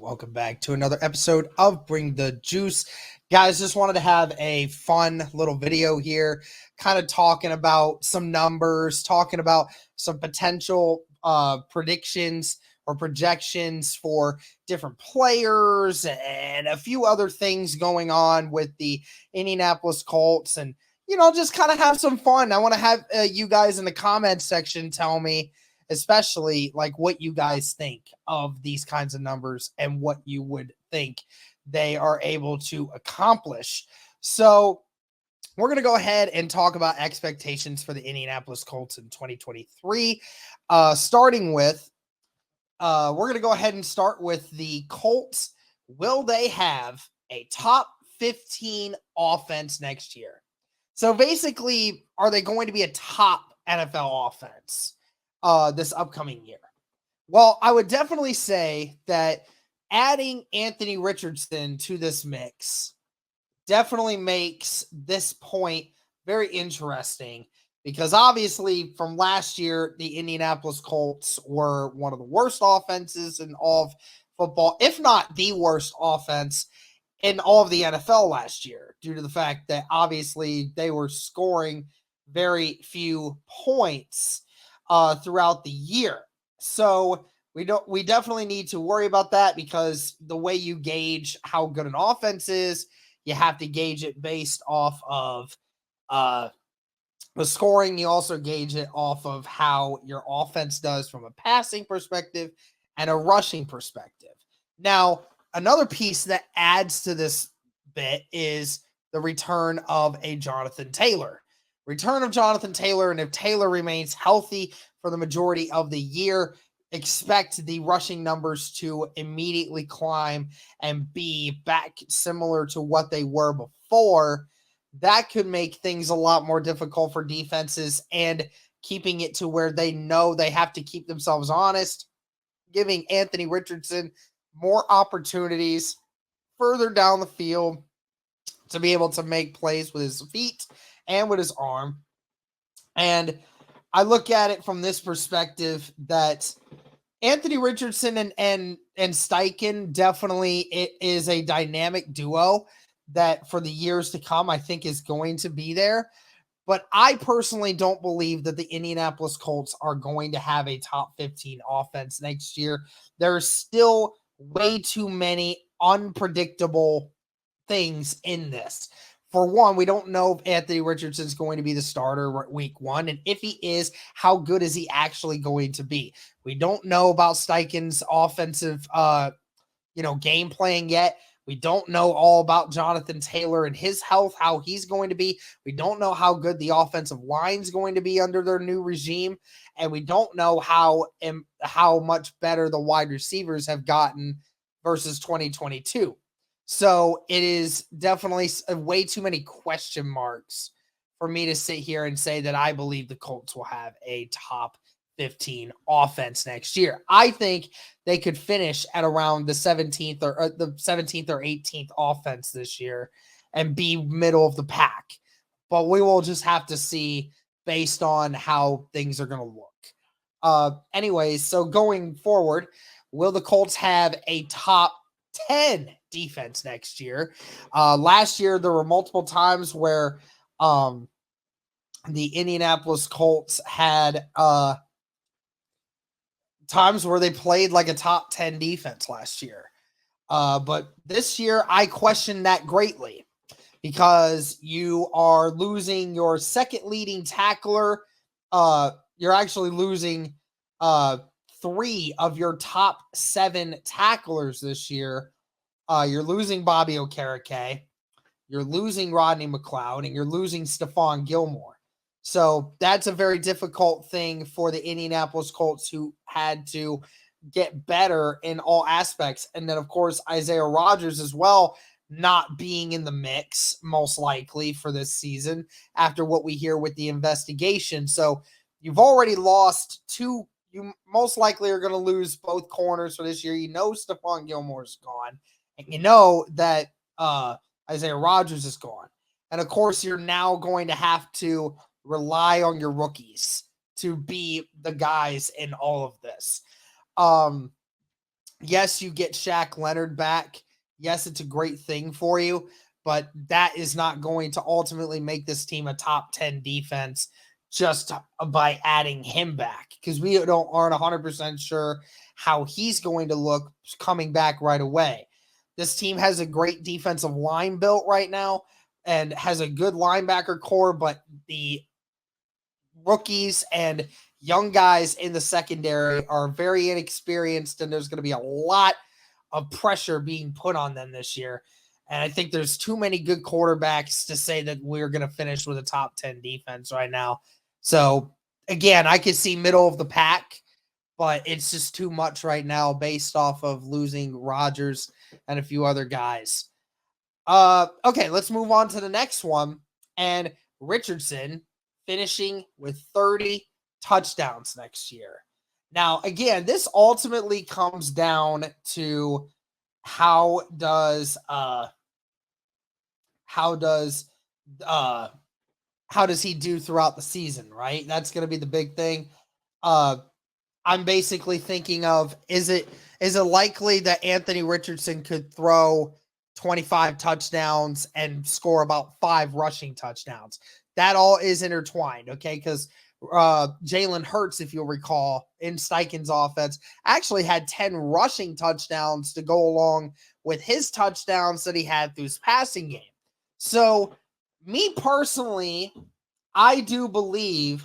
Welcome back to another episode of Bring the Juice. Guys, just wanted to have a fun little video here, kind of talking about some numbers, talking about some potential predictions or projections for different players and a few other things going on with the Indianapolis Colts, and just kind of have some fun. I want to have you guys in the comments section tell me especially like what you guys think of these kinds of numbers and what you would think they are able to accomplish. So we're going to go ahead and talk about expectations for the Indianapolis Colts in 2023. Starting with, we're going to go ahead and start with the Colts. Will they have a top 15 offense next year? So basically, are they going to be a top NFL offense this upcoming year? Well, I would definitely say that adding Anthony Richardson to this mix definitely makes this point very interesting, because obviously from last year, the Indianapolis Colts were one of the worst offenses in all of football, if not the worst offense in all of the NFL last year, due to the fact that obviously they were scoring very few points throughout the year. So we definitely need to worry about that, because the way you gauge how good an offense is, you have to gauge it based off of the scoring. You also gauge it off of how your offense does from a passing perspective and a rushing perspective. Now, another piece that adds to this bit is the return of a Jonathan Taylor. Return of Jonathan Taylor, and if Taylor remains healthy for the majority of the year, expect the rushing numbers to immediately climb and be back similar to what they were before. That could make things a lot more difficult for defenses, and keeping it to where they know they have to keep themselves honest, giving Anthony Richardson more opportunities further down the field to be able to make plays with his feet and with his arm. And I look at it from this perspective that Anthony Richardson and Steichen definitely it is a dynamic duo that for the years to come, I think is going to be there. But I personally don't believe that the Indianapolis Colts are going to have a top 15 offense next year. There's still way too many unpredictable things in this. For one, we don't know if Anthony Richardson is going to be the starter week one. And if he is, how good is he actually going to be? We don't know about Steichen's offensive, game playing yet. We don't know all about Jonathan Taylor and his health, how he's going to be. We don't know how good the offensive line is going to be under their new regime. And we don't know how much better the wide receivers have gotten versus 2022. So it is definitely way too many question marks for me to sit here and say that I believe the Colts will have a top 15 offense next year. I think they could finish at around the 17th or 18th offense this year and be middle of the pack. But we will just have to see based on how things are going to look. Anyways, so going forward, will the Colts have a top 10 defense next year? Last year, there were multiple times where the Indianapolis Colts had times where they played like a top 10 defense last year. But this year, I question that greatly, because you are losing your second leading tackler. You're actually losing 3 of your top 7 tacklers this year. You're losing Bobby Okereke, you're losing Rodney McLeod, and you're losing Stephon Gilmore. So that's a very difficult thing for the Indianapolis Colts, who had to get better in all aspects. And then, of course, Isaiah Rodgers as well, not being in the mix, most likely, for this season after what we hear with the investigation. So you've already lost 2. You most likely are going to lose both corners for this year. You know Stephon Gilmore's gone, and you know that Isaiah Rodgers is gone. And, of course, you're now going to have to rely on your rookies to be the guys in all of this. Yes, you get Shaq Leonard back. Yes, it's a great thing for you, but that is not going to ultimately make this team a top 10 defense just by adding him back, because we aren't 100% sure how he's going to look coming back right away. This team has a great defensive line built right now and has a good linebacker core, but the rookies and young guys in the secondary are very inexperienced, and there's going to be a lot of pressure being put on them this year. And I think there's too many good quarterbacks to say that we're going to finish with a top 10 defense right now. So, again, I could see middle of the pack, but it's just too much right now based off of losing Rodgers and a few other guys. Okay, let's move on to the next one. And Richardson finishing with 30 touchdowns next year. Now, again, this ultimately comes down to how does uh how does uh how does he do throughout the season, right? That's going to be the big thing. Uh I'm basically thinking of, is it likely that Anthony Richardson could throw 25 touchdowns and score about 5 rushing touchdowns? That all is intertwined, okay? Because Jalen Hurts, if you'll recall, in Steichen's offense, actually had 10 rushing touchdowns to go along with his touchdowns that he had through his passing game. So, me personally, I do believe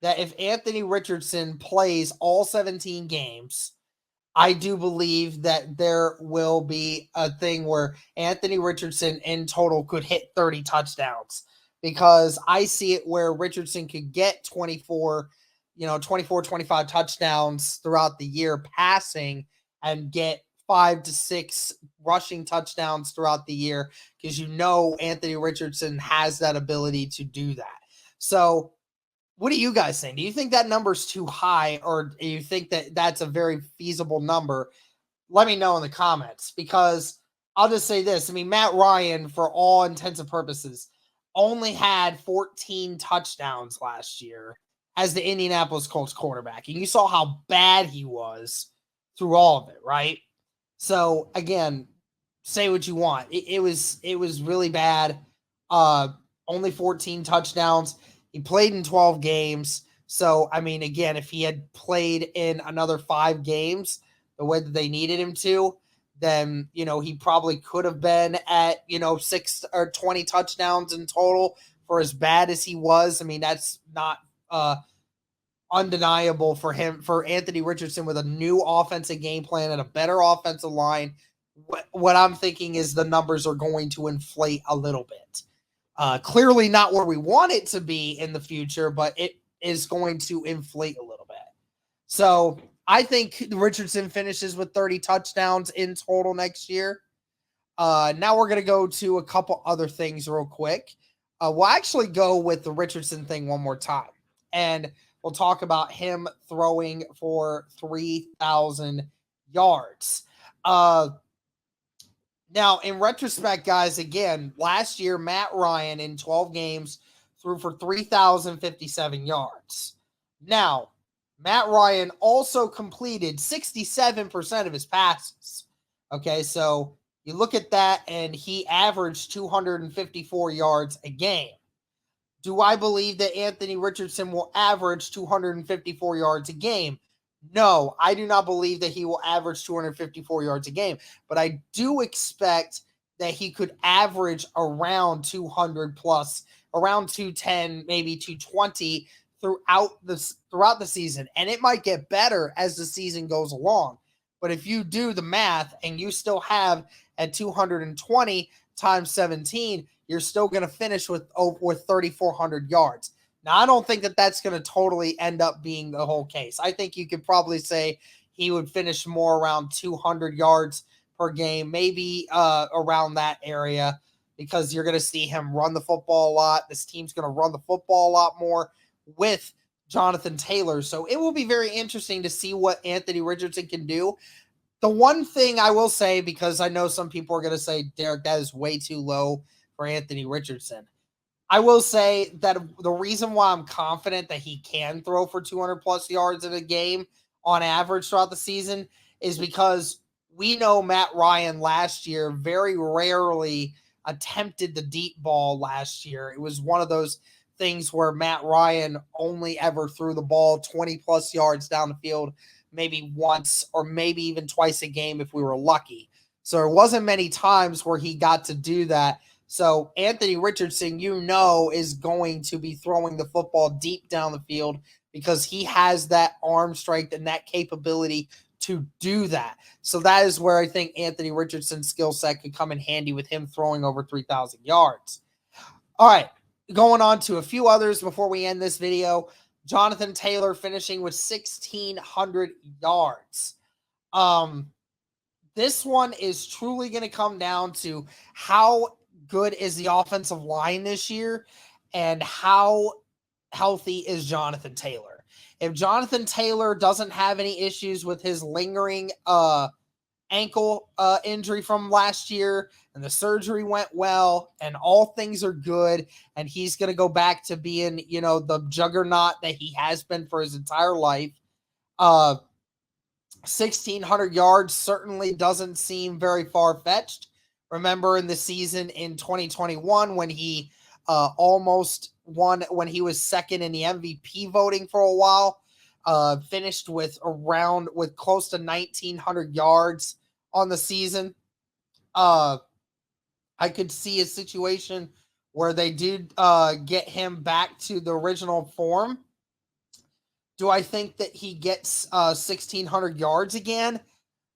that if Anthony Richardson plays all 17 games, I do believe that there will be a thing where Anthony Richardson in total could hit 30 touchdowns, because I see it where Richardson could get 25 touchdowns throughout the year passing and get 5 to 6 rushing touchdowns throughout the year, because Anthony Richardson has that ability to do that. So, what do you guys think? Do you think that number's too high, or do you think that that's a very feasible number? Let me know in the comments, because I'll just say this. I mean, Matt Ryan, for all intents and purposes, only had 14 touchdowns last year as the Indianapolis Colts quarterback. And you saw how bad he was through all of it, right? So, again, say what you want. It was really bad. Uh, Only 14 touchdowns. He played in 12 games. So, I mean, again, if he had played in another 5 games the way that they needed him to, then, he probably could have been at, 6 or 20 touchdowns in total for as bad as he was. I mean, that's not undeniable for Anthony Richardson with a new offensive game plan and a better offensive line. What I'm thinking is the numbers are going to inflate a little bit. Clearly not where we want it to be in the future, but it is going to inflate a little bit. So I think Richardson finishes with 30 touchdowns in total next year. Now we're going to go to a couple other things real quick. We'll actually go with the Richardson thing one more time. And we'll talk about him throwing for 3,000 yards. Now, in retrospect, guys, again, last year, Matt Ryan in 12 games threw for 3,057 yards. Now, Matt Ryan also completed 67% of his passes. Okay, so you look at that, and he averaged 254 yards a game. Do I believe that Anthony Richardson will average 254 yards a game? No, I do not believe that he will average 254 yards a game, but I do expect that he could average around 200 plus, around 210, maybe 220 throughout the season. And it might get better as the season goes along. But if you do the math and you still have at 220 times 17, you're still going to finish with 3,400 yards. Now, I don't think that that's going to totally end up being the whole case. I think you could probably say he would finish more around 200 yards per game, maybe around that area, because you're going to see him run the football a lot. This team's going to run the football a lot more with Jonathan Taylor. So it will be very interesting to see what Anthony Richardson can do. The one thing I will say, because I know some people are going to say, Derek, that is way too low for Anthony Richardson. I will say that the reason why I'm confident that he can throw for 200 plus yards in a game on average throughout the season is because we know Matt Ryan last year very rarely attempted the deep ball last year. It was one of those things where Matt Ryan only ever threw the ball 20 plus yards down the field, maybe once or maybe even twice a game if we were lucky. So there wasn't many times where he got to do that. So Anthony Richardson, is going to be throwing the football deep down the field because he has that arm strength and that capability to do that. So that is where I think Anthony Richardson's skill set could come in handy with him throwing over 3,000 yards. All right, going on to a few others before we end this video. Jonathan Taylor finishing with 1,600 yards. This one is truly going to come down to how good is the offensive line this year and how healthy is Jonathan Taylor. If Jonathan Taylor doesn't have any issues with his lingering ankle injury from last year and the surgery went well and all things are good and he's going to go back to being, the juggernaut that he has been for his entire life, 1,600 yards certainly doesn't seem very far-fetched. Remember in the season in 2021 when he almost won, when he was second in the MVP voting for a while, finished with close to 1,900 yards on the season. I could see a situation where they did get him back to the original form. Do I think that he gets 1,600 yards again?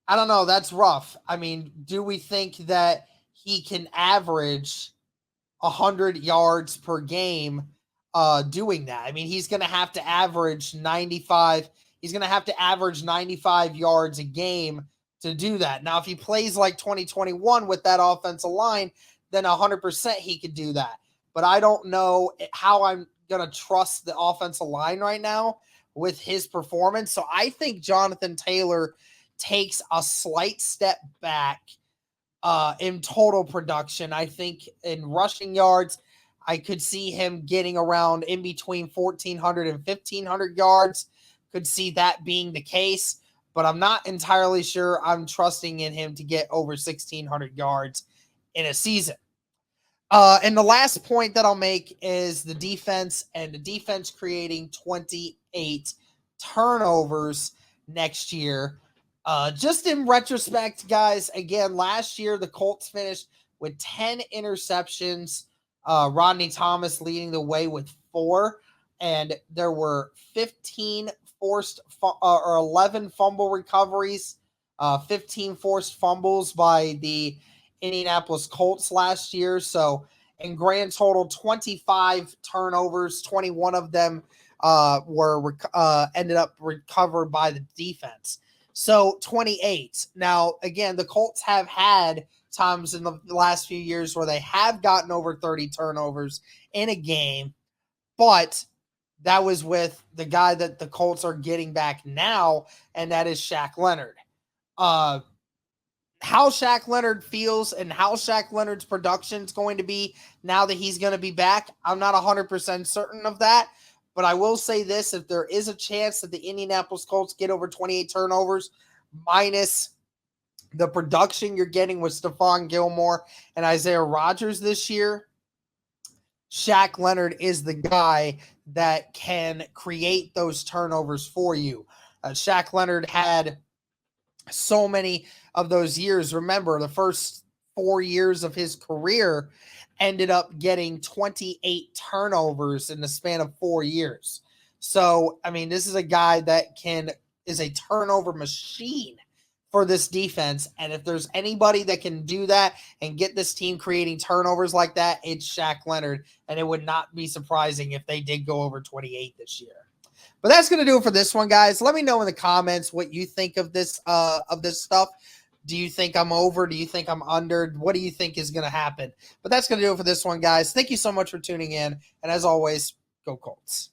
I don't know. That's rough. I mean, do we think that he can average 100 yards per game doing that? I mean, he's going to have to average 95. He's going to have to average 95 yards a game to do that. Now, if he plays like 2021 with that offensive line, then 100% he could do that. But I don't know how I'm going to trust the offensive line right now with his performance. So I think Jonathan Taylor takes a slight step back in total production. I think in rushing yards, I could see him getting around in between 1,400 and 1,500 yards. Could see that being the case, but I'm not entirely sure I'm trusting in him to get over 1,600 yards in a season. And the last point that I'll make is the defense and the defense creating 28 turnovers next year. Just in retrospect, guys, again, last year the Colts finished with 10 interceptions, Rodney Thomas leading the way with 4, and there were 15 forced or 11 fumble recoveries, 15 forced fumbles by the Indianapolis Colts last year. So in grand total, 25 turnovers, 21 of them were ended up recovered by the defense. So 28. Now, again, the Colts have had times in the last few years where they have gotten over 30 turnovers in a game, but that was with the guy that the Colts are getting back now, and that is Shaq Leonard. How Shaq Leonard feels and how Shaq Leonard's production is going to be now that he's going to be back, I'm not 100% certain of that. But I will say this, if there is a chance that the Indianapolis Colts get over 28 turnovers, minus the production you're getting with Stephon Gilmore and Isaiah Rodgers this year, Shaq Leonard is the guy that can create those turnovers for you. Shaq Leonard had so many of those years. Remember, the first 4 years of his career ended up getting 28 turnovers in the span of 4 years. So, I mean, this is a guy that is a turnover machine for this defense. And if there's anybody that can do that and get this team creating turnovers like that, it's Shaq Leonard. And it would not be surprising if they did go over 28 this year. But that's going to do it for this one, guys. Let me know in the comments what you think of this stuff. Do you think I'm over? Do you think I'm under? What do you think is going to happen? But that's going to do it for this one, guys. Thank you so much for tuning in. And as always, go Colts.